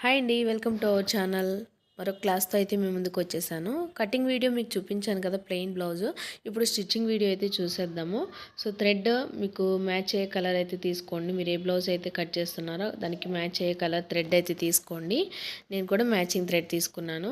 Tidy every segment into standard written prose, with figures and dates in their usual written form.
Hi అండి, welcome to our channel. మరొక క్లాస్తో అయితే మేము ముందుకు వచ్చేసాను. కటింగ్ వీడియో మీకు చూపించాను కదా, ప్లెయిన్ బ్లౌజ్. ఇప్పుడు స్టిచ్చింగ్ వీడియో అయితే చూసేద్దాము. సో థ్రెడ్ మీకు మ్యాచ్ అయ్యే కలర్ అయితే తీసుకోండి. మీరు ఏ బ్లౌజ్ అయితే కట్ చేస్తున్నారో దానికి మ్యాచ్ అయ్యే కలర్ థ్రెడ్ అయితే తీసుకోండి. నేను కూడా మ్యాచింగ్ థ్రెడ్ తీసుకున్నాను.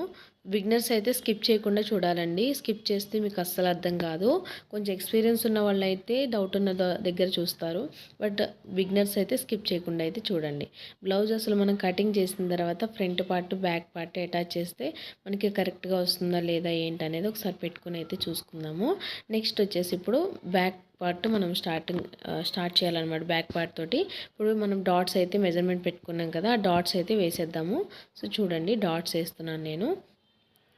బిగినర్స్ అయితే స్కిప్ చేయకుండా చూడాలండి. స్కిప్ చేస్తే మీకు అస్సలు అర్థం కాదు. కొంచెం ఎక్స్పీరియన్స్ ఉన్న వాళ్ళు అయితే డౌట్ ఉన్న దగ్గర చూస్తారు. బట్ బిగినర్స్ అయితే స్కిప్ చేయకుండా అయితే చూడండి. బ్లౌజ్ అసలు మనం కటింగ్ చేసిన తర్వాత front part back part attach చేస్తే మనకి కరెక్ట్గా వస్తుందా లేదా ఏంటి అనేది ఒకసారి పెట్టుకుని అయితే చూసుకుందాము. నెక్స్ట్ వచ్చేసి ఇప్పుడు బ్యాక్ పార్ట్ మనం స్టార్ట్ చేయాలన్నమాట. బ్యాక్ పార్ట్ తోటి ఇప్పుడు మనం డాట్స్ అయితే మెజర్మెంట్ పెట్టుకున్నాం కదా, ఆ డాట్స్ అయితే వేసేద్దాము. సో చూడండి, డాట్స్ వేస్తున్నాను నేను.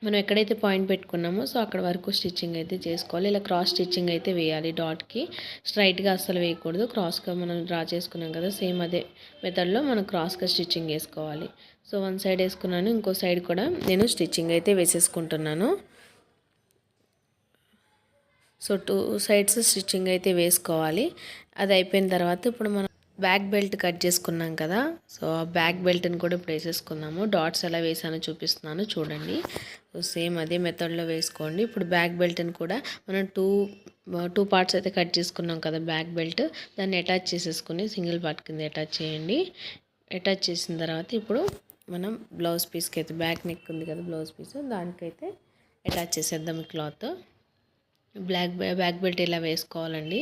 మనం ఎక్కడైతే పాయింట్ పెట్టుకున్నామో సో అక్కడ వరకు స్టిచ్చింగ్ అయితే చేసుకోవాలి. ఇలా క్రాస్ స్టిచ్చింగ్ అయితే వేయాలి. డాట్కి స్ట్రైట్గా అస్సలు వేయకూడదు. క్రాస్గా మనం డ్రా చేసుకున్నాం కదా, సేమ్ అదే మెథడ్లో మనం క్రాస్గా స్టిచ్చింగ్ వేసుకోవాలి. సో వన్ సైడ్ వేసుకున్నాను, ఇంకో సైడ్ కూడా నేను స్టిచ్చింగ్ అయితే వేసేసుకుంటున్నాను. సో టూ సైడ్స్ స్టిచ్చింగ్ అయితే వేసుకోవాలి. అది అయిపోయిన తర్వాత ఇప్పుడు మనం బ్యాక్ బెల్ట్ కట్ చేసుకున్నాం కదా, సో ఆ బ్యాక్ బెల్ట్ని కూడా ఇప్పుడు వేసేసుకుందాము. డాట్స్ ఎలా వేసానో చూపిస్తున్నాను చూడండి. సో సేమ్ అదే మెథడ్లో వేసుకోండి. ఇప్పుడు బ్యాక్ బెల్ట్ని కూడా మనం టూ పార్ట్స్ అయితే కట్ చేసుకున్నాం కదా బ్యాక్ బెల్ట్, దాన్ని అటాచ్ చేసేసుకుని సింగిల్ పార్ట్ కింద అటాచ్ చేయండి. అటాచ్ చేసిన తర్వాత ఇప్పుడు మనం బ్లౌజ్ పీస్కి అయితే బ్యాక్ నెక్ ఉంది కదా బ్లౌజ్ పీస్, దానికైతే అటాచ్ చేసేద్దాం ఈ క్లాత్. బ్యాక్ బెల్ట్ ఇలా వేసుకోవాలండి.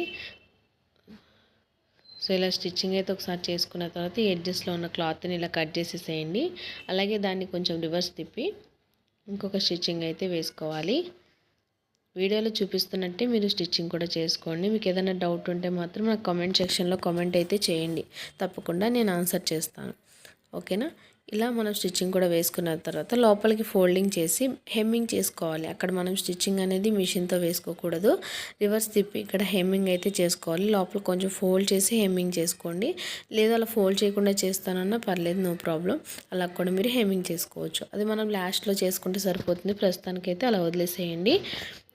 సో ఇలా స్టిచ్చింగ్ అయితే ఒకసారి చేసుకున్న తర్వాత ఈ ఎడ్జెస్లో ఉన్న క్లాత్ని ఇలా కట్ చేసేసేయండి. అలాగే దాన్ని కొంచెం రివర్స్ తిప్పి ఇంకొక స్టిచ్చింగ్ అయితే వేసుకోవాలి. వీడియోలో చూపిస్తున్నట్టే మీరు స్టిచ్చింగ్ కూడా చేసుకోండి. మీకు ఏదైనా డౌట్ ఉంటే మాత్రం నాకు కామెంట్ సెక్షన్లో కామెంట్ అయితే చేయండి, తప్పకుండా నేను ఆన్సర్ చేస్తాను. ఓకేనా. ఇలా మనం స్టిచ్చింగ్ కూడా వేసుకున్న తర్వాత లోపలికి ఫోల్డింగ్ చేసి హెమ్మింగ్ చేసుకోవాలి. అక్కడ మనం స్టిచ్చింగ్ అనేది మిషన్తో వేసుకోకూడదు, రివర్స్ తిప్పి ఇక్కడ హెమ్మింగ్ అయితే చేసుకోవాలి. లోపల కొంచెం ఫోల్డ్ చేసి హెమ్మింగ్ చేసుకోండి. లేదా అలా ఫోల్డ్ చేయకుండా చేస్తానన్నా పర్లేదు, నో ప్రాబ్లం. అలా కూడా మీరు హెమ్మింగ్ చేసుకోవచ్చు. అది మనం లాస్ట్లో చేసుకుంటే సరిపోతుంది. ప్రస్తుతానికైతే అలా వదిలేసేయండి.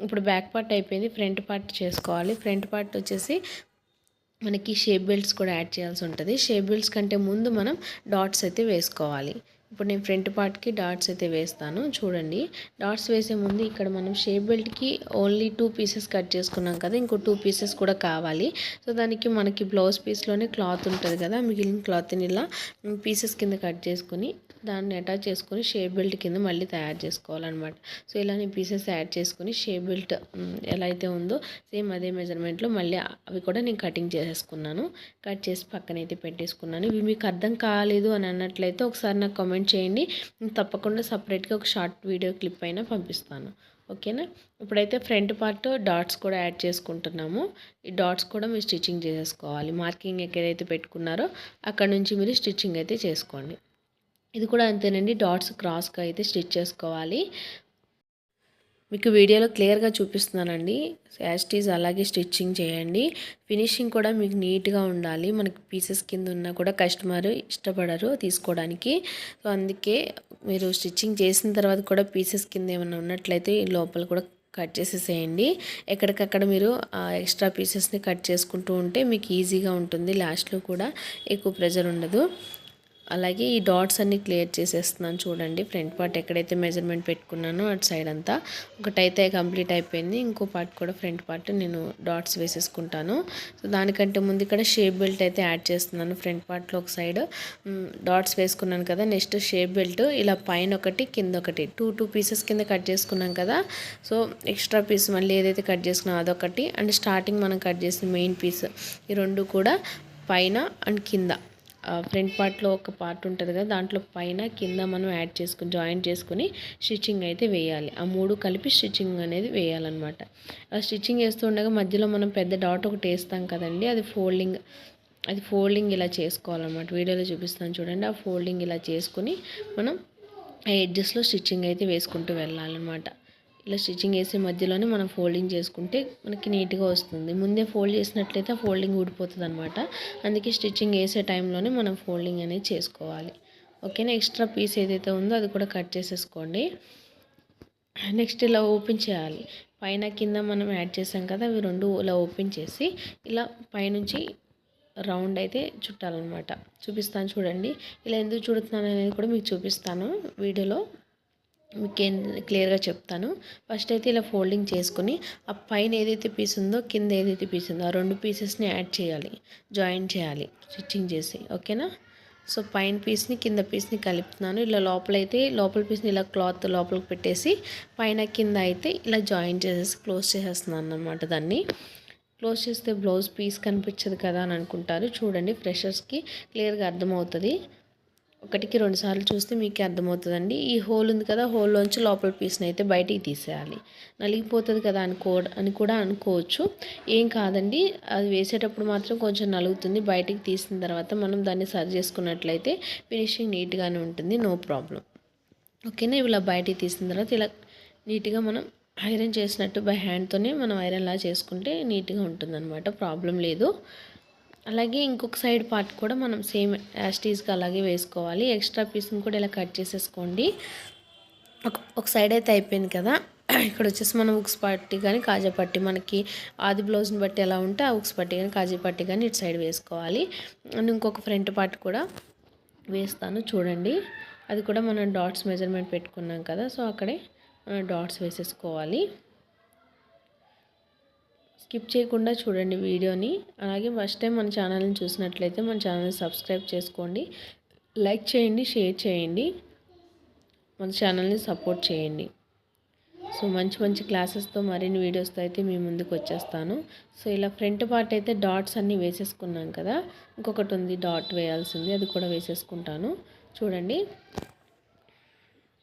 ఇప్పుడు బ్యాక్ పార్ట్ అయిపోయింది, ఫ్రంట్ పార్ట్ చేసుకోవాలి. ఫ్రంట్ పార్ట్ వచ్చేసి మనకి షేప్ బెల్ట్స్ కూడా యాడ్ చేయాల్సి ఉంటుంది. షేప్ బెల్ట్స్ కంటే ముందు మనం డాట్స్ అయితే వేసుకోవాలి. ఇప్పుడు నేను ఫ్రంట్ పార్ట్కి డాట్స్ అయితే వేస్తాను చూడండి. డాట్స్ వేసే ముందు ఇక్కడ మనం షేప్ బెల్ట్కి ఓన్లీ 2 పీసెస్ కట్ చేసుకున్నాం కదా, ఇంకో 2 పీసెస్ కూడా కావాలి. సో దానికి మనకి బ్లౌజ్ పీస్లోనే క్లాత్ ఉంటుంది కదా, మిగిలిన క్లాత్ని ఇలా పీసెస్ కింద కట్ చేసుకుని దాన్ని అటాచ్ చేసుకుని షేప్ బెల్ట్ కింద మళ్ళీ తయారు చేసుకోవాలన్నమాట. సో ఇలా నేను పీసెస్ యాడ్ చేసుకుని షేప్ బెల్ట్ ఎలా అయితే ఉందో సేమ్ అదే మెజర్మెంట్లో మళ్ళీ అవి కూడా నేను కటింగ్ చేసేసుకున్నాను. కట్ చేసి పక్కనైతే పెట్టేసుకున్నాను. ఇవి మీకు అర్థం కాలేదు అని అన్నట్లయితే ఒకసారి నాకు కామెంట్ చేయండి. తప్పకుండా సపరేట్గా ఒక షార్ట్ వీడియో క్లిప్ అయినా పంపిస్తాను. ఓకేనా. ఇప్పుడైతే ఫ్రంట్ పార్ట్ డాట్స్ కూడా యాడ్ చేసుకుంటున్నాము. ఈ డాట్స్ కూడా మీరు స్టిచ్చింగ్ చేసేసుకోవాలి. మార్కింగ్ ఎక్కడైతే పెట్టుకున్నారో అక్కడ నుంచి మీరు స్టిచ్చింగ్ అయితే చేసుకోండి. ఇది కూడా అంతేనండి, డాట్స్ క్రాస్గా అయితే స్టిచ్ చేసుకోవాలి. మీకు వీడియోలో క్లియర్గా చూపిస్తున్నానండి. యాజ్ ఇట్ ఈజ్ అలాగే స్టిచ్చింగ్ చేయండి. ఫినిషింగ్ కూడా మీకు నీట్గా ఉండాలి. మనకి పీసెస్ కింద ఉన్నా కూడా కస్టమర్ ఇష్టపడరు తీసుకోవడానికి. సో అందుకే మీరు స్టిచ్చింగ్ చేసిన తర్వాత కూడా పీసెస్ కింద ఏమైనా ఉన్నట్లయితే లోపల కూడా కట్ చేసేసేయండి. ఎక్కడికక్కడ మీరు ఎక్స్ట్రా పీసెస్ని కట్ చేసుకుంటూ ఉంటే మీకు ఈజీగా ఉంటుంది. లాస్ట్లో కూడా ఎక్కువ ప్రెజర్ ఉండదు. అలాగే ఈ డాట్స్ అన్ని క్లియర్ చేసేస్తున్నాను చూడండి. ఫ్రంట్ పార్ట్ ఎక్కడైతే మెజర్మెంట్ పెట్టుకున్నానో అటు సైడ్ అంతా ఒకటైతే కంప్లీట్ అయిపోయింది. ఇంకో పార్ట్ కూడా ఫ్రంట్ పార్ట్ నేను డాట్స్ వేసేసుకుంటాను. సో దానికంటే ముందు ఇక్కడ షేప్ బెల్ట్ అయితే యాడ్ చేస్తున్నాను. ఫ్రంట్ పార్ట్లో ఒక సైడ్ డాట్స్ వేసుకున్నాను కదా, నెక్స్ట్ షేప్ బెల్ట్ ఇలా పైన ఒకటి కింద ఒకటి టూ పీసెస్ కింద కట్ చేసుకున్నాం కదా. సో ఎక్స్ట్రా పీస్ మళ్ళీ ఏదైతే కట్ చేసుకున్నామో అదొకటి, అండ్ స్టార్టింగ్ మనం కట్ చేసిన మెయిన్ పీస్, ఈ రెండు కూడా పైన అండ్ కింద ఫ్రంట్ పార్ట్లో ఒక పార్ట్ ఉంటుంది కదా, దాంట్లో పైన కింద మనం యాడ్ చేసుకుని జాయింట్ చేసుకుని స్టిచ్చింగ్ అయితే వేయాలి. ఆ మూడు కలిపి స్టిచ్చింగ్ అనేది వేయాలన్నమాట. ఆ స్టిచ్చింగ్ వేస్తూ ఉండగా మధ్యలో మనం పెద్ద డాట్ ఒకటి వేస్తాం కదండి, అది ఫోల్డింగ్ ఇలా చేసుకోవాలన్నమాట. వీడియోలో చూపిస్తాను చూడండి. ఆ ఫోల్డింగ్ ఇలా చేసుకుని మనం ఆ ఎడ్జెస్లో స్టిచ్చింగ్ అయితే వేసుకుంటూ వెళ్ళాలన్నమాట. ఇలా స్టిచ్చింగ్ వేసే మధ్యలోనే మనం ఫోల్డింగ్ చేసుకుంటే మనకి నీట్గా వస్తుంది. ముందే ఫోల్డ్ చేసినట్లయితే ఫోల్డింగ్ ఊడిపోతుంది అనమాట. అందుకే స్టిచ్చింగ్ వేసే టైంలోనే మనం ఫోల్డింగ్ అనేది చేసుకోవాలి. ఓకేనా. ఎక్స్ట్రా పీస్ ఏదైతే ఉందో అది కూడా కట్ చేసేసుకోండి. నెక్స్ట్ ఇలా ఓపెన్ చేయాలి. పైన కింద మనం యాడ్ చేసాం కదా, అవి రెండు ఇలా ఓపెన్ చేసి ఇలా పైనుంచి రౌండ్ అయితే చుట్టాలన్నమాట. చూపిస్తాను చూడండి. ఇలా ఎందుకు చుడుతున్నాను అనేది కూడా మీకు చూపిస్తాను వీడియోలో, మీకు క్లియర్గా చెప్తాను. ఫస్ట్ అయితే ఇలా ఫోల్డింగ్ చేసుకొని ఆ పైన ఏదైతే పీస్ ఉందో కింద ఏదైతే పీస్ ఉందో ఆ 2 పీసెస్ని యాడ్ చేయాలి, జాయిన్ చేయాలి స్టిచ్చింగ్ చేసి. ఓకేనా? సో పైన పీస్ని కింద పీస్ని కలుపుతున్నాను. ఇలా లోపల పీస్ని ఇలా క్లాత్ లోపలికి పెట్టేసి పైన కింద అయితే ఇలా జాయిన్ చేసేసి క్లోజ్ చేసేస్తున్నాను అన్నమాట. దాన్ని క్లోజ్ చేస్తే బ్లౌజ్ పీస్ కనిపించదు కదా అని అనుకుంటారు. చూడండి, ఫ్రెషర్స్కి క్లియర్గా అర్థమవుతుంది. 1కి 2 సార్లు చూస్తే మీకే అర్థమవుతుందండి. ఈ హోల్ ఉంది కదా, హోల్లోంచి లోపల పీస్ని అయితే బయటికి తీసేయాలి. నలిగిపోతుంది కదా అని కూడా అనుకోవచ్చు. ఏం కాదండి, అది వేసేటప్పుడు మాత్రం కొంచెం నలుగుతుంది. బయటికి తీసిన తర్వాత మనం దాన్ని సరి చేసుకున్నట్లయితే ఫినిషింగ్ నీట్గానే ఉంటుంది, నో ప్రాబ్లం. ఓకేనా? ఇలా బయటికి తీసిన తర్వాత ఇలా నీట్గా మనం ఐరన్ చేసినట్టు బై హ్యాండ్తోనే మనం ఐరన్లా చేసుకుంటే నీట్గా ఉంటుందన్నమాట, ప్రాబ్లం లేదు. అలాగే ఇంకొక సైడ్ పార్ట్ కూడా మనం సేమ్ యాస్టీస్గా అలాగే వేసుకోవాలి. ఎక్స్ట్రా పీస్ని కూడా ఇలా కట్ చేసేసుకోండి. ఒక సైడ్ అయితే అయిపోయింది కదా. ఇక్కడ వచ్చేసి మనం ఉక్స్ పట్టి కానీ కాజా పట్టి, మనకి ఆది బ్లౌజ్ని బట్టి ఎలా ఉంటే ఆ ఉక్స్ పట్టి కానీ కాజా పట్టి కానీ ఇటు సైడ్ వేసుకోవాలి. అండ్ ఇంకొక ఫ్రంట్ పార్ట్ కూడా వేస్తాను చూడండి. అది కూడా మనం డాట్స్ మెజర్మెంట్ పెట్టుకున్నాం కదా, సో అక్కడే మనం డాట్స్ వేసేసుకోవాలి. స్కిప్ చేయకుండా చూడండి వీడియోని. అలాగే ఫస్ట్ టైం మన ఛానల్ని చూసినట్లయితే మన ఛానల్ని సబ్స్క్రైబ్ చేసుకోండి, లైక్ చేయండి, షేర్ చేయండి, మన ఛానల్ని సపోర్ట్ చేయండి. సో మంచి మంచి క్లాసెస్తో మరిన్ని వీడియోస్తో అయితే మీ ముందుకు వచ్చేస్తాను. సో ఇలా ఫ్రంట్ పార్ట్ అయితే డాట్స్ అన్నీ వేసేసుకున్నాం కదా, ఇంకొకటి ఉంది డాట్ వేయాల్సింది, అది కూడా వేసేసుకుంటాను. చూడండి,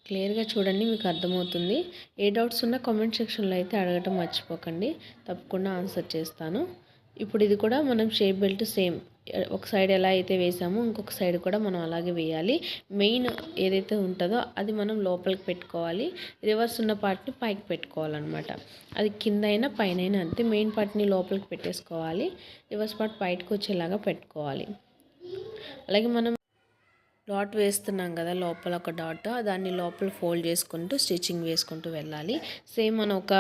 క్లియర్గా చూడండి, మీకు అర్థమవుతుంది. ఏ డౌట్స్ ఉన్నా కామెంట్ సెక్షన్లో అయితే అడగటం మర్చిపోకండి, తప్పకుండా ఆన్సర్ చేస్తాను. ఇప్పుడు ఇది కూడా మనం షేప్ బెల్ట్ సేమ్ ఒక సైడ్ ఎలా అయితే వేసామో ఇంకొక సైడ్ కూడా మనం అలాగే వేయాలి. మెయిన్ ఏదైతే ఉంటుందో అది మనం లోపలికి పెట్టుకోవాలి, రివర్స్ ఉన్న పార్ట్ని పైకి పెట్టుకోవాలన్నమాట. అది కింద అయినా పైన అయినా అంతే. మెయిన్ పార్ట్ని లోపలికి పెట్టేసుకోవాలి, రివర్స్ పార్ట్ బయటకు వచ్చేలాగా పెట్టుకోవాలి. అలాగే మనం డాట్ వేస్తున్నాం కదా, లోపల ఒక డాట్, దాన్ని లోపల ఫోల్డ్ చేసుకుంటూ స్టిచ్చింగ్ వేసుకుంటూ వెళ్ళాలి. సేమ్ మనం ఒక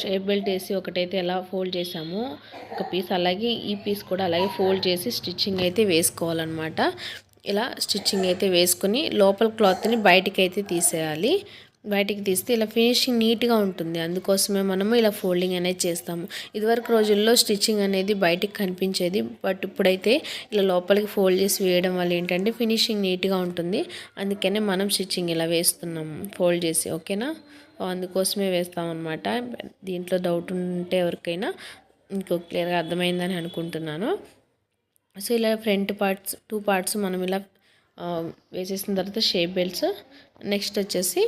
షేప్ బెల్ట్ వేసి ఒకటైతే ఎలా ఫోల్డ్ చేసామో ఒక పీస్, అలాగే ఈ పీస్ కూడా అలాగే ఫోల్డ్ చేసి స్టిచ్చింగ్ అయితే వేసుకోవాలన్నమాట. ఇలా స్టిచ్చింగ్ అయితే వేసుకొని లోపల క్లాత్ని బయటికి అయితే తీసేయాలి. బయటికి తీస్తే ఇలా ఫినిషింగ్ నీట్గా ఉంటుంది, అందుకోసమే మనము ఇలా ఫోల్డింగ్ అనేది చేస్తాము. ఇదివరకు రోజుల్లో స్టిచ్చింగ్ అనేది బయటికి కనిపించేది, బట్ ఇప్పుడైతే ఇలా లోపలికి ఫోల్డ్ చేసి వేయడం వల్ల ఏంటంటే ఫినిషింగ్ నీట్గా ఉంటుంది. అందుకనే మనం స్టిచ్చింగ్ ఇలా వేస్తున్నాము ఫోల్డ్ చేసి. ఓకేనా? అందుకోసమే వేస్తామన్నమాట. దీంట్లో డౌట్ ఉంటే ఎవరికైనా ఇంకో క్లియర్గా అర్థమైందని అనుకుంటున్నాను. సో ఇలా ఫ్రంట్ పార్ట్స్ 2 పార్ట్స్ మనం ఇలా వేసేసిన తర్వాత షేప్ బెల్ట్స్, నెక్స్ట్ వచ్చేసి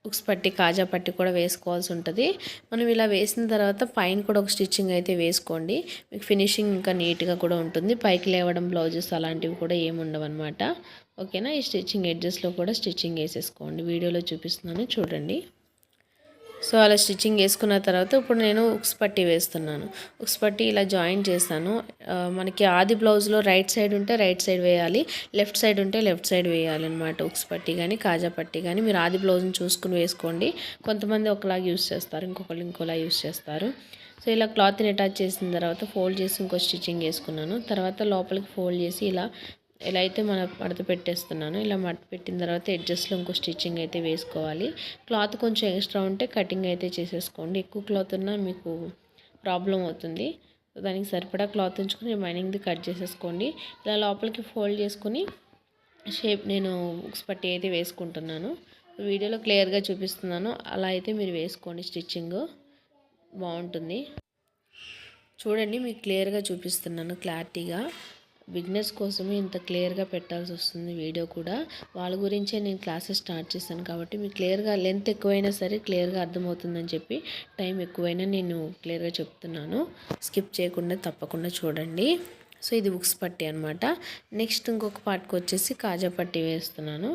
ఉక్స్ పట్టి కాజా పట్టి కూడా వేసుకోవాల్సి ఉంటుంది. మనం ఇలా వేసిన తర్వాత పైన కూడా ఒక స్టిచ్చింగ్ అయితే వేసుకోండి, మీకు ఫినిషింగ్ ఇంకా నీట్గా కూడా ఉంటుంది. పైకి లేవడం బ్లౌజెస్ అలాంటివి కూడా ఏమి ఉండవు అనమాట. ఓకేనా? ఈ స్టిచ్చింగ్ ఎడ్జెస్లో కూడా స్టిచ్చింగ్ వేసేసుకోండి, వీడియోలో చూపిస్తున్నాను చూడండి. సో అలా స్టిచ్చింగ్ వేసుకున్న తర్వాత ఇప్పుడు నేను ఉక్స్ పట్టి వేస్తున్నాను. ఉక్స్ పట్టి ఇలా జాయిన్ చేశాను. మనకి ఆది బ్లౌజ్లో రైట్ సైడ్ ఉంటే రైట్ సైడ్ వేయాలి, లెఫ్ట్ సైడ్ ఉంటే లెఫ్ట్ సైడ్ వేయాలి అనమాట. ఉక్స్ పట్టి కానీ కాజా పట్టి కానీ మీరు ఆది బ్లౌజ్ని చూసుకుని వేసుకోండి. కొంతమంది ఒకలాగా యూస్ చేస్తారు, ఇంకొకళ్ళు ఇంకోలా యూస్ చేస్తారు. సో ఇలా క్లాత్ని అటాచ్ చేసిన తర్వాత ఫోల్డ్ చేసి ఇంకో స్టిచ్చింగ్ వేసుకున్నాను. తర్వాత లోపలికి ఫోల్డ్ చేసి ఇలా అయితే మనం మడత పెట్టేస్తున్నాను. ఇలా మడత పెట్టిన తర్వాత ఎడ్జస్ట్లో ఇంకో స్టిచ్చింగ్ అయితే వేసుకోవాలి. క్లాత్ కొంచెం ఎక్స్ట్రా ఉంటే కటింగ్ అయితే చేసేసుకోండి, ఎక్కువ క్లాత్ ఉన్నా మీకు ప్రాబ్లం అవుతుంది. దానికి సరిపడా క్లాత్ ఉంచుకొని రిమైనింగ్ది కట్ చేసేసుకోండి. ఇలా లోపలికి ఫోల్డ్ చేసుకొని షేప్ నేను ఉక్స్ పట్టి అయితే వేసుకుంటున్నాను. వీడియోలో క్లియర్గా చూపిస్తున్నాను, అలా అయితే మీరు వేసుకోండి, స్టిచ్చింగ్ బాగుంటుంది. చూడండి, మీకు క్లియర్గా చూపిస్తున్నాను క్లారిటీగా. బిగినర్స్ కోసమే ఇంత క్లియర్గా పెట్టాల్సి వస్తుంది వీడియో కూడా, వాళ్ళ గురించే నేను క్లాసెస్ స్టార్ట్ చేశాను కాబట్టి మీకు క్లియర్గా లెంత్ ఎక్కువైనా సరే క్లియర్గా అర్థమవుతుందని చెప్పి టైం ఎక్కువైనా నేను క్లియర్గా చెప్తున్నాను. స్కిప్ చేయకుండా తప్పకుండా చూడండి. సో ఇది ఉక్స్ పట్టి అనమాట. నెక్స్ట్ ఇంకొక పార్ట్కి వచ్చేసి కాజా పట్టి వేస్తున్నాను.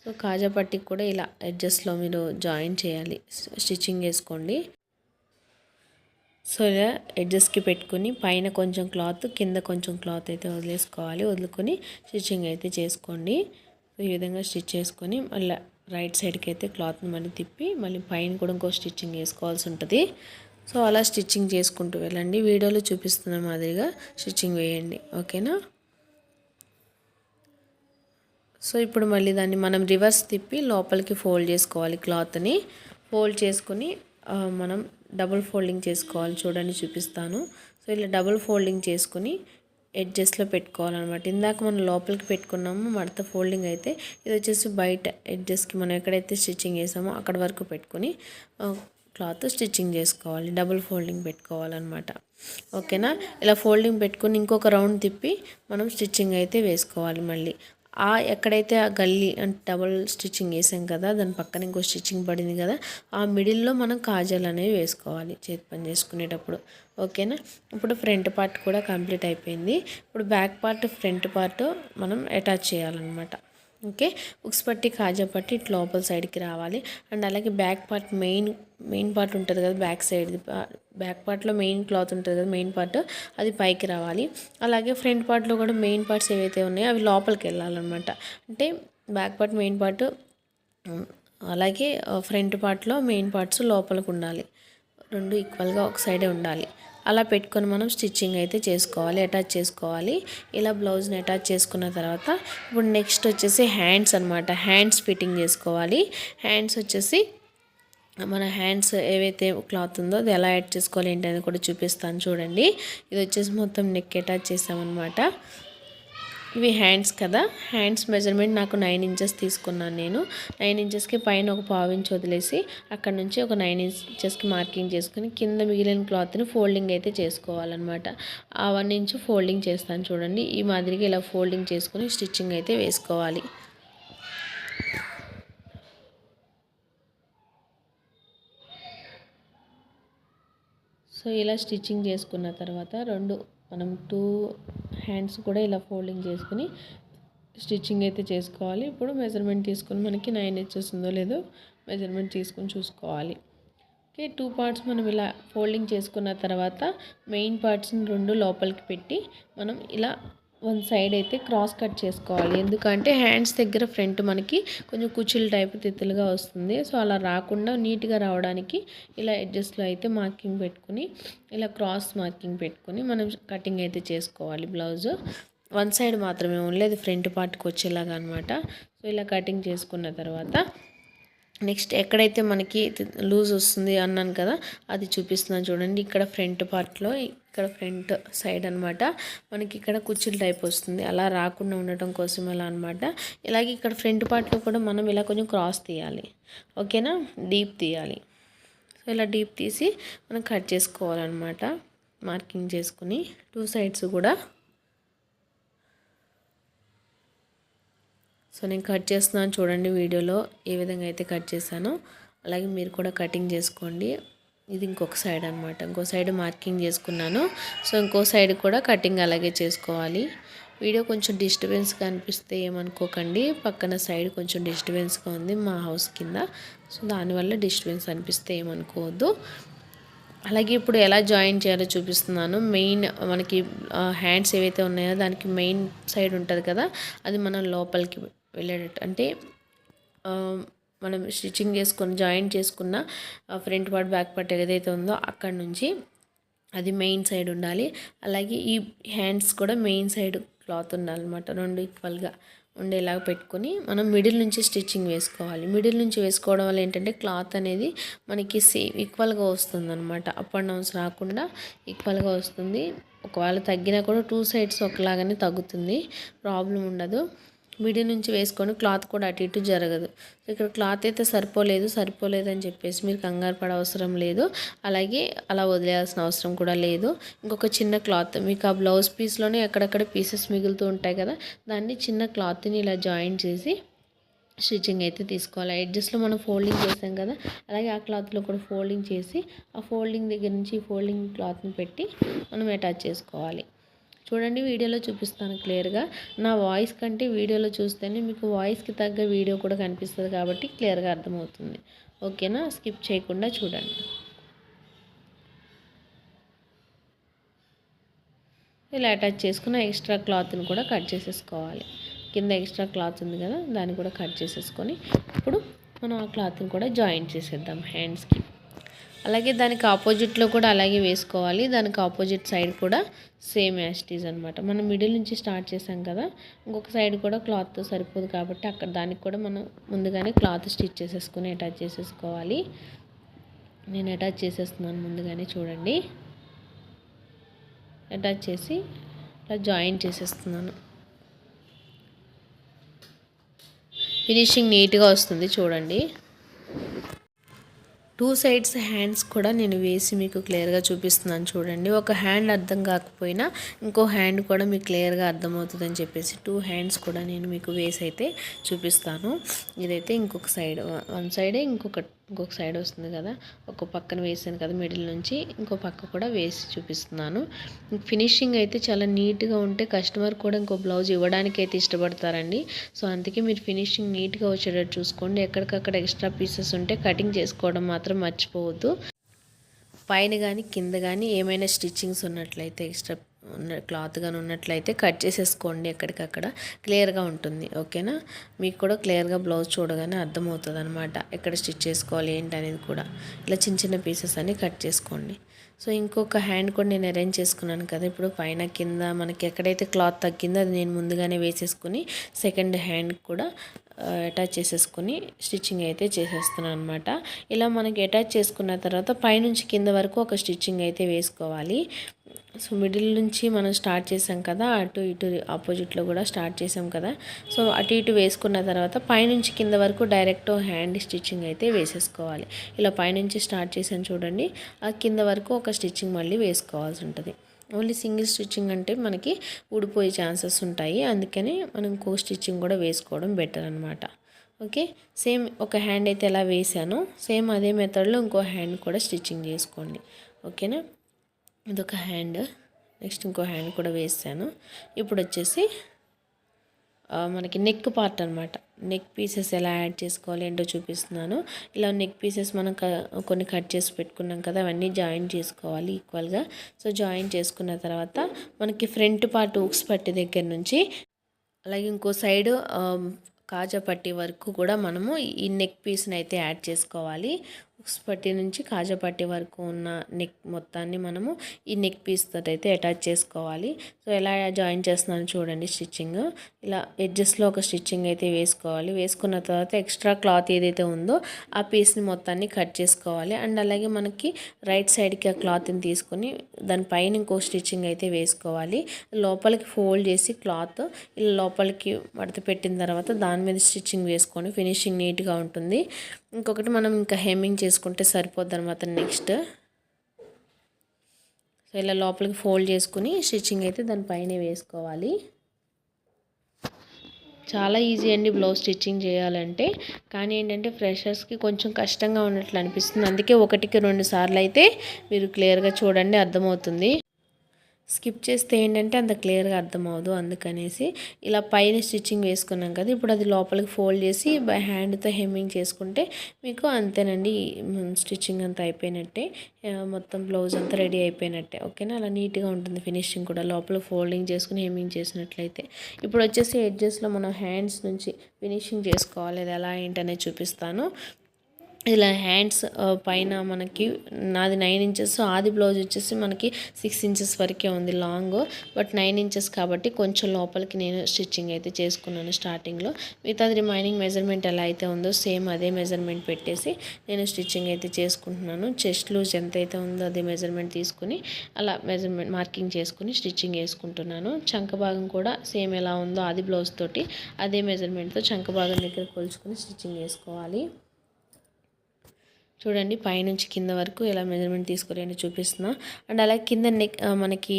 సో కాజా పట్టికి కూడా ఇలా ఎడ్జస్ట్లో మీరు జాయిన్ చేయాలి, స్టిచ్చింగ్ వేసుకోండి. సో ఇలా ఎడ్జస్ట్కి పెట్టుకుని పైన కొంచెం క్లాత్ కింద కొంచెం క్లాత్ అయితే వదిలేసుకోవాలి, వదులుకొని స్టిచ్చింగ్ అయితే చేసుకోండి. ఈ విధంగా స్టిచ్ చేసుకొని మళ్ళీ రైట్ సైడ్కి అయితే క్లాత్ని మళ్ళీ తిప్పి మళ్ళీ పైన కూడా ఇంకో స్టిచ్చింగ్ వేసుకోవాల్సి ఉంటుంది. సో అలా స్టిచ్చింగ్ చేసుకుంటూ వెళ్ళండి. వీడియోలో చూపిస్తున్న మాదిరిగా స్టిచ్చింగ్ వేయండి. ఓకేనా. సో ఇప్పుడు మళ్ళీ దాన్ని మనం రివర్స్ తిప్పి లోపలికి ఫోల్డ్ చేసుకోవాలి. క్లాత్ని ఫోల్డ్ చేసుకుని మనం డబుల్ ఫోల్డింగ్ చేసుకోవాలి. చూడండి చూపిస్తాను. సో ఇలా డబుల్ ఫోల్డింగ్ చేసుకుని ఎడ్జెస్లో పెట్టుకోవాలన్నమాట. ఇందాక మనం లోపలికి పెట్టుకున్నాము మడత ఫోల్డింగ్ అయితే, ఇది వచ్చేసి బయట ఎడ్జెస్కి మనం ఎక్కడైతే స్టిచ్చింగ్ చేసామో అక్కడ వరకు పెట్టుకుని క్లాత్ స్టిచ్చింగ్ చేసుకోవాలి. డబుల్ ఫోల్డింగ్ పెట్టుకోవాలన్నమాట. ఓకేనా. ఇలా ఫోల్డింగ్ పెట్టుకుని ఇంకొక రౌండ్ తిప్పి మనం స్టిచ్చింగ్ అయితే వేసుకోవాలి. మళ్ళీ ఎక్కడైతే ఆ గల్లీ అంటే డబుల్ స్టిచ్చింగ్ వేసాం కదా, దాని పక్కన ఇంకో స్టిచ్చింగ్ పడింది కదా, ఆ మిడిల్లో మనం కాజల్ అనేవి వేసుకోవాలి చేతి పని చేసుకునేటప్పుడు. ఓకేనా. ఇప్పుడు ఫ్రంట్ పార్ట్ కూడా కంప్లీట్ అయిపోయింది. ఇప్పుడు బ్యాక్ పార్ట్ ఫ్రంట్ పార్ట్ మనం అటాచ్ చేయాలన్నమాట. ఓకే. ఉక్స్ పట్టి కాజా పట్టి ఇటు లోపల సైడ్కి రావాలి. అండ్ అలాగే బ్యాక్ పార్ట్ మెయిన్ పార్ట్ ఉంటుంది కదా, బ్యాక్ పార్ట్లో మెయిన్ క్లాత్ ఉంటుంది కదా, మెయిన్ పార్ట్ అది పైకి రావాలి. అలాగే ఫ్రంట్ పార్ట్లో కూడా మెయిన్ పార్ట్స్ ఏవైతే ఉన్నాయో అవి లోపలికి వెళ్ళాలన్నమాట. అంటే బ్యాక్ పార్ట్ మెయిన్ పార్ట్ అలాగే ఫ్రంట్ పార్ట్లో మెయిన్ పార్ట్స్ లోపలికి ఉండాలి. రెండు ఈక్వల్గా ఒక సైడే ఉండాలి. అలా పెట్టుకొని మనం స్టిచ్చింగ్ అయితే చేసుకోవాలి, అటాచ్ చేసుకోవాలి. ఇలా బ్లౌజ్ని అటాచ్ చేసుకున్న తర్వాత ఇప్పుడు నెక్స్ట్ వచ్చేసి హ్యాండ్స్ అనమాట. హ్యాండ్స్ ఫిట్టింగ్ చేసుకోవాలి. హ్యాండ్స్ వచ్చేసి మన హ్యాండ్స్ ఏవైతే క్లాత్ ఉందో అది ఎలా యాడ్ చేసుకోవాలి ఏంటనేది కూడా చూపిస్తాను చూడండి. ఇది వచ్చేసి మొత్తం నెక్ అటాచ్ చేసామన్నమాట. ఇవి హ్యాండ్స్ కదా, హ్యాండ్స్ మెజర్మెంట్ నాకు 9 ఇంచెస్ తీసుకున్నాను నేను. 9 ఇంచెస్కి పైన ఒక 1/2 ఇంచ్ వదిలేసి అక్కడ నుంచి ఒక 9 ఇంచెస్కి మార్కింగ్ చేసుకుని కింద మిగిలిన క్లాత్ని ఫోల్డింగ్ అయితే చేసుకోవాలన్నమాట. ఆ 1 ఇంచ్ ఫోల్డింగ్ చేస్తాను చూడండి. ఈ మాదిరిగా ఇలా ఫోల్డింగ్ చేసుకుని స్టిచ్చింగ్ అయితే వేసుకోవాలి. సో ఇలా స్టిచ్చింగ్ చేసుకున్న తర్వాత మనం 2 హ్యాండ్స్ కూడా ఇలా ఫోల్డింగ్ చేసుకుని స్టిచ్చింగ్ అయితే చేసుకోవాలి. ఇప్పుడు మెజర్మెంట్ తీసుకొని మనకి 9 ఇంచెస్ ఉందో లేదో మెజర్మెంట్ తీసుకొని చూసుకోవాలి. ఓకే. 2 పార్ట్స్ మనం ఇలా ఫోల్డింగ్ చేసుకున్న తర్వాత మెయిన్ పార్ట్స్ని 2 లోపలికి పెట్టి మనం ఇలా వన్ సైడ్ అయితే క్రాస్ కట్ చేసుకోవాలి. ఎందుకంటే హ్యాండ్స్ దగ్గర ఫ్రంట్ మనకి కొంచెం కుచ్చిళ్ళ టైప్ తిత్తులుగా వస్తుంది. సో అలా రాకుండా నీట్గా రావడానికి ఇలా ఎడ్జస్ట్లో అయితే మార్కింగ్ పెట్టుకుని ఇలా క్రాస్ మార్కింగ్ పెట్టుకుని మనం కటింగ్ అయితే చేసుకోవాలి. బ్లౌజ్ వన్ సైడ్ మాత్రమే, ఓన్లీ అది ఫ్రంట్ పార్ట్కి వచ్చేలాగా అనమాట. సో ఇలా కటింగ్ చేసుకున్న తర్వాత నెక్స్ట్ ఎక్కడైతే మనకి లూజ్ వస్తుంది అన్నాను కదా, అది చూపిస్తున్నాను చూడండి. ఇక్కడ ఫ్రంట్ పార్ట్లో ఇక్కడ ఫ్రంట్ సైడ్ అనమాట మనకి ఇక్కడ కుచ్చిళ్ళ టైప్ వస్తుంది. అలా రాకుండా ఉండటం కోసం ఎలా అనమాట. ఇలాగే ఇక్కడ ఫ్రంట్ పార్ట్లో కూడా మనం ఇలా కొంచెం క్రాస్ తీయాలి. ఓకేనా. డీప్ తీయాలి. సో ఇలా డీప్ తీసి మనం కట్ చేసుకోవాలన్నమాట. మార్కింగ్ చేసుకుని 2 సైడ్స్ కూడా. సో నేను కట్ చేస్తున్నాను చూడండి వీడియోలో ఏ విధంగా అయితే కట్ చేశానో అలాగే మీరు కూడా కటింగ్ చేసుకోండి. ఇది ఇంకొక సైడ్ అనమాట. ఇంకో సైడ్ మార్కింగ్ చేసుకున్నాను. సో ఇంకో సైడ్ కూడా కటింగ్ అలాగే చేసుకోవాలి. వీడియో కొంచెం డిస్టర్బెన్స్గా అనిపిస్తే ఏమనుకోకండి. పక్కన సైడ్ కొంచెం డిస్టర్బెన్స్గా ఉంది మా హౌస్ కింద. సో దానివల్ల డిస్టర్బెన్స్ అనిపిస్తే ఏమనుకోవద్దు. అలాగే ఇప్పుడు ఎలా జాయిన్ చేయాలో చూపిస్తున్నాను. మెయిన్ మనకి హ్యాండ్స్ ఏవైతే ఉన్నాయో దానికి మెయిన్ సైడ్ ఉంటుంది కదా, అది మనం లోపలికి వెళ్ళేటట్టు అంటే మనం స్టిచ్చింగ్ చేసుకొని జాయింట్ చేసుకున్న ఫ్రంట్ పార్ట్ బ్యాక్ పార్ట్ ఏదైతే ఉందో అక్కడ నుంచి అది మెయిన్ సైడ్ ఉండాలి. అలాగే ఈ హ్యాండ్స్ కూడా మెయిన్ సైడ్ క్లాత్ ఉండాలన్నమాట. 2 ఈక్వల్గా ఉండేలాగా పెట్టుకొని మనం మిడిల్ నుంచి స్టిచ్చింగ్ వేసుకోవాలి. మిడిల్ నుంచి వేసుకోవడం వల్ల ఏంటంటే క్లాత్ అనేది మనకి సేమ్ ఈక్వల్గా వస్తుంది అనమాట. అప్ అండ్ డౌన్స్ రాకుండా ఈక్వల్గా వస్తుంది. ఒకవేళ తగ్గినా కూడా 2 సైడ్స్ ఒకలాగానే తగ్గుతుంది, ప్రాబ్లం ఉండదు. మిడిల్ నుంచి వేసుకొని క్లాత్ కూడా అటు ఇటు జరగదు. ఇక్కడ క్లాత్ అయితే సరిపోలేదని చెప్పేసి మీరు కంగారు పడే అవసరం లేదు. అలాగే అలా వదిలేయాల్సిన అవసరం కూడా లేదు. ఇంకొక చిన్న క్లాత్ మీకు ఆ బ్లౌజ్ పీస్లోనే ఎక్కడెక్కడ పీసెస్ మిగులుతూ ఉంటాయి కదా, దాన్ని చిన్న క్లాత్ని ఇలా జాయిన్ చేసి స్టిచ్చింగ్ అయితే తీసుకోవాలి. ఎడ్జెస్లో మనం ఫోల్డింగ్ చేసాం కదా, అలాగే ఆ క్లాత్లో కూడా ఫోల్డింగ్ చేసి ఆ ఫోల్డింగ్ దగ్గర నుంచి ఫోల్డింగ్ క్లాత్ని పెట్టి మనం అటాచ్ చేసుకోవాలి. చూడండి వీడియోలో చూపిస్తాను క్లియర్గా. నా వాయిస్ కంటే వీడియోలో చూస్తేనే మీకు వాయిస్కి తగ్గ వీడియో కూడా కనిపిస్తుంది కాబట్టి క్లియర్గా అర్థమవుతుంది. ఓకేనా. స్కిప్ చేయకుండా చూడండి. ఇలా అటాచ్ చేసుకున్న ఎక్స్ట్రా క్లాత్ని కూడా కట్ చేసేసుకోవాలి. కింద ఎక్స్ట్రా క్లాత్ ఉంది కదా, దాన్ని కూడా కట్ చేసేసుకొని ఇప్పుడు మనం ఆ క్లాత్ని కూడా జాయింట్ చేసేద్దాం హ్యాండ్స్కి. అలాగే దానికి ఆపోజిట్లో కూడా అలాగే వేసుకోవాలి. దానికి ఆపోజిట్ సైడ్ కూడా సేమ్ యాజ్ ఇట్ ఈజ్ అనమాట. మనం మిడిల్ నుంచి స్టార్ట్ చేసాం కదా, ఇంకొక సైడ్ కూడా క్లాత్ సరిపోదు కాబట్టి అక్కడ దానికి కూడా మనం ముందుగానే క్లాత్ స్టిచ్ చేసేసుకుని అటాచ్ చేసేసుకోవాలి. నేను అటాచ్ చేసేస్తున్నాను ముందుగానే, చూడండి. అటాచ్ చేసి ఇలా జాయిన్ చేసేస్తున్నాను. ఫినిషింగ్ నీట్గా వస్తుంది చూడండి. 2 సైడ్స్ హ్యాండ్స్ కూడా నేను వేసి మీకు క్లియర్గా చూపిస్తున్నాను చూడండి. ఒక హ్యాండ్ అర్థం కాకపోయినా ఇంకో హ్యాండ్ కూడా మీకు క్లియర్గా అర్థమవుతుందని చెప్పేసి 2 హ్యాండ్స్ కూడా నేను మీకు వేసి అయితే చూపిస్తాను. ఇదైతే ఇంకొక సైడ్, వన్ సైడే ఇంకొక సైడ్ వస్తుంది కదా, ఒక పక్కన వేసాను కదా మిడిల్ నుంచి, ఇంకో పక్క కూడా వేసి చూపిస్తున్నాను. ఫినిషింగ్ అయితే చాలా నీట్గా ఉంటే కస్టమర్ కూడా ఇంకో బ్లౌజ్ ఇవ్వడానికి అయితే ఇష్టపడతారండి. సో అందుకే మీరు ఫినిషింగ్ నీట్గా వచ్చేటట్టు చూసుకోండి. ఎక్కడికక్కడ ఎక్స్ట్రా పీసెస్ ఉంటే కటింగ్ చేసుకోవడం మాత్రం మర్చిపోవద్దు. పైన కానీ కింద కానీ ఏమైనా స్టిచ్చింగ్స్ ఉన్నట్లయితే ఎక్స్ట్రా క్లాత్ కానీ ఉన్నట్లయితే కట్ చేసేసుకోండి. ఎక్కడికక్కడ క్లియర్గా ఉంటుంది. ఓకేనా, మీకు కూడా క్లియర్గా బ్లౌజ్ చూడగానే అర్థమవుతుంది అనమాట ఎక్కడ స్టిచ్ చేసుకోవాలి ఏంటి అనేది కూడా. ఇలా చిన్న చిన్న పీసెస్ అన్ని కట్ చేసుకోండి. సో ఇంకొక హ్యాండ్ కూడా నేను అరేంజ్ చేసుకున్నాను కదా, ఇప్పుడు పైన కింద మనకి ఎక్కడైతే క్లాత్ తగ్గిందో అది నేను ముందుగానే వేసేసుకుని సెకండ్ హ్యాండ్ కూడా అటాచ్ చేసేసుకుని స్టిచ్చింగ్ అయితే చేసేస్తున్నాను అనమాట. ఇలా మనకి అటాచ్ చేసుకున్న తర్వాత పైనుంచి కింద వరకు ఒక స్టిచ్చింగ్ అయితే వేసుకోవాలి. సో మిడిల్ నుంచి మనం స్టార్ట్ చేసాం కదా, అటు ఇటు ఆపోజిట్లో కూడా స్టార్ట్ చేసాం కదా. సో అటు ఇటు వేసుకున్న తర్వాత పైనుంచి కింద వరకు డైరెక్ట్ హ్యాండ్ స్టిచ్చింగ్ అయితే వేసేసుకోవాలి. ఇలా పైనుంచి స్టార్ట్ చేసాను చూడండి, ఆ కింద వరకు ఒక స్టిచ్చింగ్ మళ్ళీ వేసుకోవాల్సి ఉంటుంది. ఓన్లీ సింగిల్ స్టిచ్చింగ్ అంటే మనకి ఊడిపోయే ఛాన్సెస్ ఉంటాయి, అందుకని మనం ఇంకో స్టిచ్చింగ్ కూడా వేసుకోవడం బెటర్ అనమాట. ఓకే, సేమ్ ఒక హ్యాండ్ అయితే ఎలా వేసానో సేమ్ అదే మెథడ్లో ఇంకో హ్యాండ్ కూడా స్టిచ్చింగ్ చేసుకోండి. ఓకేనా, ఇదొక హ్యాండ్, నెక్స్ట్ ఇంకో హ్యాండ్ కూడా వేసాను. ఇప్పుడు వచ్చేసి మనకి నెక్ పార్ట్ అనమాట. నెక్ పీసెస్ ఎలా యాడ్ చేసుకోవాలి ఏంటో చూపిస్తున్నాను. ఇలా నెక్ పీసెస్ మనం కొన్ని కట్ చేసి పెట్టుకున్నాం కదా, అవన్నీ జాయిన్ చేసుకోవాలి ఈక్వల్గా. సో జాయిన్ చేసుకున్న తర్వాత మనకి ఫ్రంట్ పార్ట్ ఉక్స్ పట్టి దగ్గర నుంచి అలాగే ఇంకో సైడ్ కాజా పట్టి వరకు కూడా మనము ఈ నెక్ పీస్ని అయితే యాడ్ చేసుకోవాలి. ఉక్స్ పట్టి నుంచి కాజా పట్టి వరకు ఉన్న నెక్ మొత్తాన్ని మనము ఈ నెక్ పీస్ తోటి అయితే అటాచ్ చేసుకోవాలి. సో ఎలా జాయిన్ చేస్తున్నాను చూడండి. స్టిచ్చింగ్ ఇలా ఎడ్జెస్లో ఒక స్టిచ్చింగ్ అయితే వేసుకోవాలి. వేసుకున్న తర్వాత ఎక్స్ట్రా క్లాత్ ఏదైతే ఉందో ఆ పీస్ని మొత్తాన్ని కట్ చేసుకోవాలి. అండ్ అలాగే మనకి రైట్ సైడ్కి ఆ క్లాత్ని తీసుకొని దానిపైన ఇంకో స్టిచ్చింగ్ అయితే వేసుకోవాలి. లోపలికి ఫోల్డ్ చేసి క్లాత్ ఇలా లోపలికి మడత పెట్టిన తర్వాత దాని మీద స్టిచ్చింగ్ వేసుకొని ఫినిషింగ్ నీట్గా ఉంటుంది. ఇంకొకటి మనం ఇంకా హెమ్మింగ్ చేసుకుంటే సరిపోద్ది అనమాట. నెక్స్ట్ సో ఇలా లోపలికి ఫోల్డ్ చేసుకుని స్టిచ్చింగ్ అయితే దానిపైనే వేసుకోవాలి. చాలా ఈజీ అండి బ్లౌజ్ స్టిచ్చింగ్ చేయాలంటే, కానీ ఏంటంటే ఫ్రెషర్స్కి కొంచెం కష్టంగా ఉన్నట్లు అనిపిస్తుంది. అందుకే 1-2 సార్లు అయితే మీరు క్లియర్గా చూడండి, అర్థమవుతుంది. స్కిప్ చేస్తే ఏంటంటే అంత క్లియర్గా అర్థమవుదు. అందుకనేసి ఇలా పైన స్టిచ్చింగ్ వేసుకున్నాం కదా, ఇప్పుడు అది లోపలికి ఫోల్డ్ చేసి బై హ్యాండ్తో హెమ్మింగ్ చేసుకుంటే మీకు అంతేనండి, స్టిచ్చింగ్ అంతా అయిపోయినట్టే, మొత్తం బ్లౌజ్ అంతా రెడీ అయిపోయినట్టే. ఓకేనా, అలా నీట్గా ఉంటుంది ఫినిషింగ్ కూడా లోపల ఫోల్డింగ్ చేసుకుని హెమ్మింగ్ చేసినట్లయితే. ఇప్పుడు వచ్చేసి ఎడ్జెస్లో మనం హ్యాండ్స్ నుంచి ఫినిషింగ్ చేసుకోవాలి. అది ఎలా ఏంటనేది చూపిస్తాను. ఇలా హ్యాండ్స్ పైన మనకి నాది 9 ఇంచెస్, ఆది బ్లౌజ్ వచ్చేసి మనకి 6 ఇంచెస్ వరకే ఉంది లాంగ్, బట్ 9 ఇంచెస్ కాబట్టి కొంచెం లోపలికి నేను స్టిచ్చింగ్ అయితే చేసుకున్నాను స్టార్టింగ్లో. మిగతాది రిమైనింగ్ మెజర్మెంట్ ఎలా అయితే ఉందో సేమ్ అదే మెజర్మెంట్ పెట్టేసి నేను స్టిచ్చింగ్ అయితే చేసుకుంటున్నాను. చెస్ట్ లూజ్ ఎంత అయితే ఉందో అదే మెజర్మెంట్ తీసుకుని అలా మెజర్మెంట్ మార్కింగ్ చేసుకుని స్టిచ్చింగ్ వేసుకుంటున్నాను. చంక భాగం కూడా సేమ్ ఎలా ఉందో ఆది బ్లౌజ్ తోటి అదే మెజర్మెంట్తో చంక భాగం దగ్గర కొలుచుకొని స్టిచ్చింగ్ వేసుకోవాలి. చూడండి, పైనుంచి కింద వరకు ఎలా మెజర్మెంట్ తీసుకోవాలని చూపిస్తున్నా. అండ్ అలాగే కింద నెక్ మనకి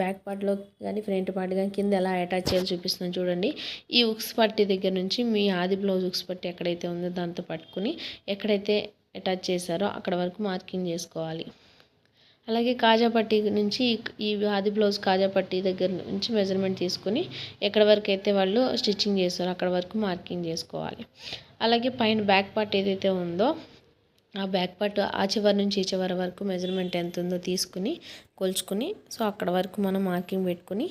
బ్యాక్ పార్ట్లో కానీ ఫ్రంట్ పార్ట్ కానీ కింద ఎలా అటాచ్ చేయాలో చూపిస్తున్నాను చూడండి. ఈ ఉక్స్ పట్టి దగ్గర నుంచి మీ ఆది బ్లౌజ్ ఉక్స్ పట్టి ఎక్కడైతే ఉందో దాంతో పట్టుకుని ఎక్కడైతే అటాచ్ చేశారో అక్కడ వరకు మార్కింగ్ చేసుకోవాలి. అలాగే కాజా పట్టి నుంచి ఈ ఆది బ్లౌజ్ కాజా పట్టి దగ్గర నుంచి మెజర్మెంట్ తీసుకుని ఎక్కడ వరకు అయితే వాళ్ళు స్టిచ్చింగ్ చేస్తారో అక్కడ వరకు మార్కింగ్ చేసుకోవాలి. అలాగే పైన బ్యాక్ పార్ట్ ఏదైతే ఉందో ఆ బ్యాక్ పార్ట్ ఆ చివరి నుంచి ఈ చివరి వరకు మెజర్మెంట్ ఎంత ఉందో తీసుకుని కొలుచుకుని సో అక్కడ వరకు మనం మార్కింగ్ పెట్టుకుని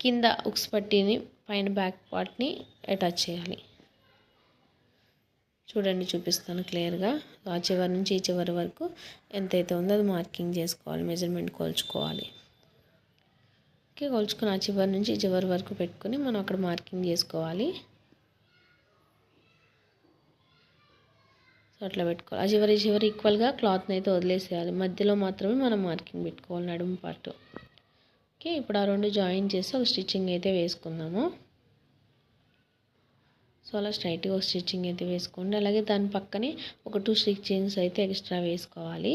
కింద ఉక్స్ పట్టీని పైన బ్యాక్ పార్ట్ని అటాచ్ చేయాలి. చూడండి చూపిస్తాను క్లియర్గా. ఆ చివరి నుంచి ఈ చివరి వరకు ఎంతైతే ఉందో అది మార్కింగ్ చేసుకోవాలి, మెజర్మెంట్ కొలుచుకోవాలి. ఓకే, కొలుచుకుని ఆ చివరి నుంచి ఈ చివరి వరకు పెట్టుకొని మనం అక్కడ మార్కింగ్ చేసుకోవాలి. సో అట్లా పెట్టుకోవాలి. ఆ చివరి ఈక్వల్గా క్లాత్ని అయితే వదిలేసేయాలి. మధ్యలో మాత్రమే మనం మార్కింగ్ పెట్టుకోవాలి, నడుము పార్ట్. ఓకే, ఇప్పుడు ఆ రెండు జాయిన్ చేసి ఒక స్టిచ్చింగ్ అయితే వేసుకుందాము. సో అలా స్ట్రైట్గా ఒక స్టిచ్చింగ్ అయితే వేసుకోండి. అలాగే దాని పక్కనే ఒక 2 స్టిచ్చింగ్స్ అయితే ఎక్స్ట్రా వేసుకోవాలి.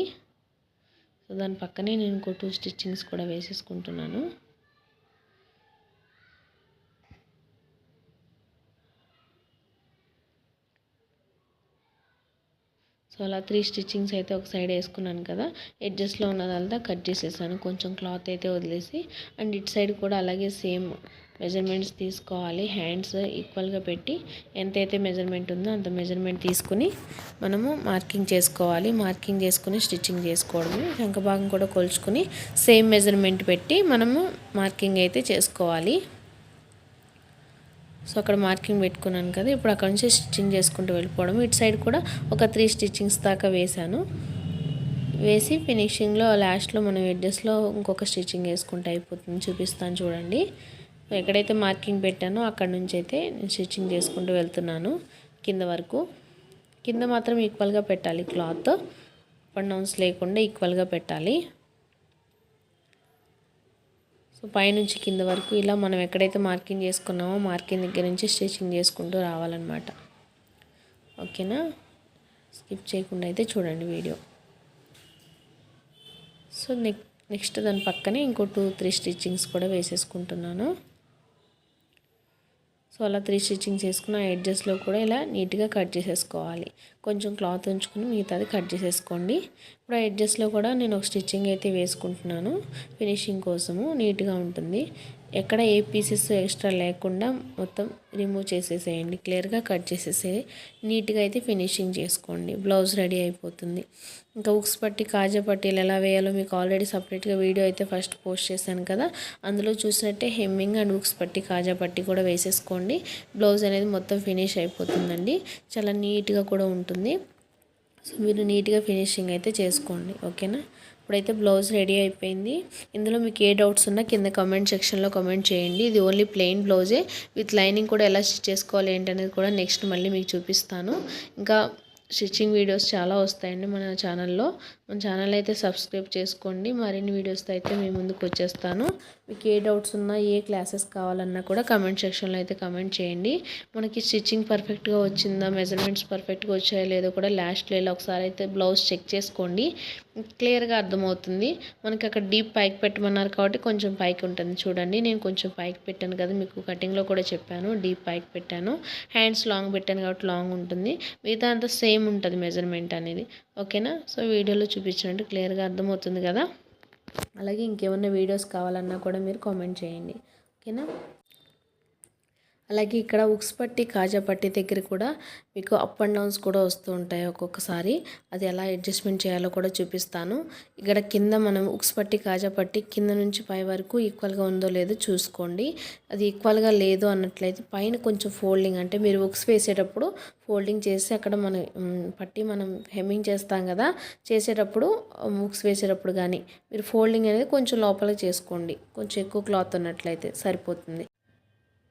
సో దాని పక్కనే నేను ఇంకో 2 స్టిచ్చింగ్స్ కూడా వేసేసుకుంటున్నాను. సో అలా 3 స్టిచ్చింగ్స్ అయితే ఒక సైడ్ వేసుకున్నాను కదా. ఎడ్జస్ట్లో ఉన్నదంతా కట్ చేసేసాను, కొంచెం క్లాత్ అయితే వదిలేసి. అండ్ ఇటు సైడ్ కూడా అలాగే సేమ్ మెజర్మెంట్స్ తీసుకోవాలి. హ్యాండ్స్ ఈక్వల్గా పెట్టి ఎంతైతే మెజర్మెంట్ ఉందో అంత మెజర్మెంట్ తీసుకుని మనము మార్కింగ్ చేసుకోవాలి. మార్కింగ్ చేసుకుని స్టిచ్చింగ్ చేసుకోవడమే. శంఖ భాగం కూడా కొలుచుకుని సేమ్ మెజర్మెంట్ పెట్టి మనము మార్కింగ్ అయితే చేసుకోవాలి. సో అక్కడ మార్కింగ్ పెట్టుకున్నాను కదా, ఇప్పుడు అక్కడ నుంచి స్టిచ్చింగ్ చేసుకుంటూ వెళ్ళిపోవడం. ఇటు సైడ్ కూడా ఒక 3 స్టిచ్చింగ్స్ దాకా వేసాను. వేసి ఫినిషింగ్లో లాస్ట్లో మనం ఎడ్జెస్లో ఇంకొక స్టిచ్చింగ్ వేసుకుంటే అయిపోతుంది. చూపిస్తాను చూడండి. ఎక్కడైతే మార్కింగ్ పెట్టానో అక్కడ నుంచి అయితే నేను స్టిచ్చింగ్ చేసుకుంటూ వెళ్తున్నాను కింద వరకు. కింద మాత్రం ఈక్వల్గా పెట్టాలి, క్లాత్ అప్ అండ్ డౌన్స్ లేకుండా ఈక్వల్గా పెట్టాలి. సో పైనుంచి కింద వరకు ఇలా మనం ఎక్కడైతే మార్కింగ్ చేసుకున్నామో మార్కింగ్ దగ్గర నుంచి స్టిచ్చింగ్ చేసుకుంటూ రావాలన్నమాట. ఓకేనా, స్కిప్ చేయకుండా అయితే చూడండి వీడియో. సో నెక్స్ట్ దాని పక్కనే ఇంకో 2-3 స్టిచ్చింగ్స్ కూడా వేసేసుకుంటున్నాను. సో అలా 3 స్టిచ్చింగ్స్ వేసుకున్న ఎడ్జెస్లో కూడా ఇలా నీట్గా కట్ చేసేసుకోవాలి. కొంచెం క్లాత్ ఉంచుకుని మిగతాది కట్ చేసేసుకోండి. ఇప్పుడు ఆ ఎడ్జెస్లో కూడా నేను ఒక స్టిచ్చింగ్ అయితే వేసుకుంటున్నాను ఫినిషింగ్ కోసము, నీట్గా ఉంటుంది. ఎక్కడ ఏ పీసెస్ ఎక్స్ట్రా లేకుండా మొత్తం రిమూవ్ చేసేసేయండి, క్లియర్గా కట్ చేసేసే నీట్గా అయితే ఫినిషింగ్ చేసుకోండి. బ్లౌజ్ రెడీ అయిపోతుంది. ఇంకా ఉక్స్ పట్టి కాజా పట్టీలు ఎలా వేయాలో మీకు ఆల్రెడీ సపరేట్గా వీడియో అయితే ఫస్ట్ పోస్ట్ చేశాను కదా, అందులో చూసినట్టే హెమ్మింగ్ అండ్ ఉక్స్ పట్టి కాజా పట్టి కూడా వేసేసుకోండి. బ్లౌజ్ అనేది మొత్తం ఫినిష్ అయిపోతుందండి, చాలా నీట్గా కూడా ఉంటుంది. సో మీరు నీట్గా ఫినిషింగ్ అయితే చేసుకోండి. ఓకేనా, ఇప్పుడైతే బ్లౌజ్ రెడీ అయిపోయింది. ఇందులో మీకు ఏ డౌట్స్ ఉన్నా కింద కామెంట్ సెక్షన్లో కామెంట్ చేయండి. ఇది ఓన్లీ ప్లెయిన్ బ్లౌజే, విత్ లైనింగ్ కూడా ఎలా స్టిచ్ చేసుకోవాలి ఏంటనేది కూడా నెక్స్ట్ మళ్ళీ మీకు చూపిస్తాను. ఇంకా స్టిచ్చింగ్ వీడియోస్ చాలా వస్తాయండి మన ఛానల్లో. మన ఛానల్ అయితే సబ్స్క్రైబ్ చేసుకోండి. మరిన్ని వీడియోస్తో అయితే మీ ముందుకు వచ్చేస్తాను. మీకు ఏ డౌట్స్ ఉన్నా ఏ క్లాసెస్ కావాలన్నా కూడా కమెంట్ సెక్షన్లో అయితే కమెంట్ చేయండి. మనకి స్టిచ్చింగ్ పర్ఫెక్ట్గా వచ్చిందా, మెజర్మెంట్స్ పర్ఫెక్ట్గా వచ్చాయో లేదో కూడా లాస్ట్లో ఇలా ఒకసారి అయితే బ్లౌజ్ చెక్ చేసుకోండి, క్లియర్గా అర్థమవుతుంది. మనకి అక్కడ డీప్ పైకి పెట్టమన్నారు కాబట్టి కొంచెం పైకి ఉంటుంది చూడండి. నేను కొంచెం పైకి పెట్టాను కదా, మీకు కటింగ్లో కూడా చెప్పాను డీప్ పైకి పెట్టాను. హ్యాండ్స్ లాంగ్ పెట్టాను కాబట్టి లాంగ్ ఉంటుంది, మిగతా అంతా సేమ్ ఉంటుంది మెజర్మెంట్ అనేది. ఓకేనా, సో వీడియోలో చూపించినట్టు క్లియర్గా అర్థమవుతుంది కదా. అలాగే ఇంకేమన్నా వీడియోస్ కావాలన్నా కూడా మీరు కామెంట్ చేయండి. ఓకేనా, అలాగే ఇక్కడ ఉక్స్ పట్టి కాజా పట్టి దగ్గర కూడా మీకు అప్ అండ్ డౌన్స్ కూడా వస్తూ ఉంటాయి ఒక్కొక్కసారి. అది ఎలా అడ్జస్ట్మెంట్ చేయాలో కూడా చూపిస్తాను. ఇక్కడ కింద మనం ఉక్స్ పట్టి కాజా పట్టి కింద నుంచి పై వరకు ఈక్వల్గా ఉందో లేదో చూసుకోండి. అది ఈక్వల్గా లేదు అన్నట్లయితే పైన కొంచెం ఫోల్డింగ్, అంటే మీరు ఉక్స్ వేసేటప్పుడు ఫోల్డింగ్ చేసి అక్కడ మనం పట్టి మనం హెమ్మింగ్ చేస్తాం కదా, చేసేటప్పుడు ఉక్స్ వేసేటప్పుడు కానీ మీరు ఫోల్డింగ్ అనేది కొంచెం లోపలికి చేసుకోండి. కొంచెం ఎక్కువ క్లాత్ ఉన్నట్లయితే సరిపోతుంది.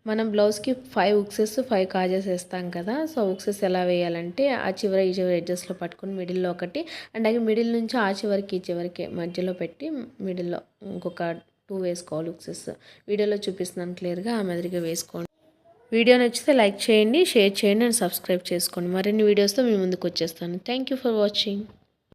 మనం బ్లౌజ్కి 5 ఉక్సెస్ 5 కాజెస్ వేస్తాం కదా. సో ఉక్సెస్ ఎలా వేయాలంటే ఆ చివరి ఈ చివరి ఎడ్జస్ట్లో పట్టుకొని మిడిల్లో ఒకటి, అండ్ అలాగే మిడిల్ నుంచి ఆ చివరికి ఈ చివరికి మధ్యలో పెట్టి మిడిల్లో ఇంకొక 2 వేసుకోవాలి ఉక్సెస్. వీడియోలో చూపిస్తున్నాను క్లియర్గా, ఆ మాదిరిగా వేసుకోండి. వీడియో నచ్చితే లైక్ చేయండి, షేర్ చేయండి అండ్ సబ్స్క్రైబ్ చేసుకోండి. మరిన్ని వీడియోస్తో మీ ముందుకు వచ్చేస్తాను. Thank you for watching.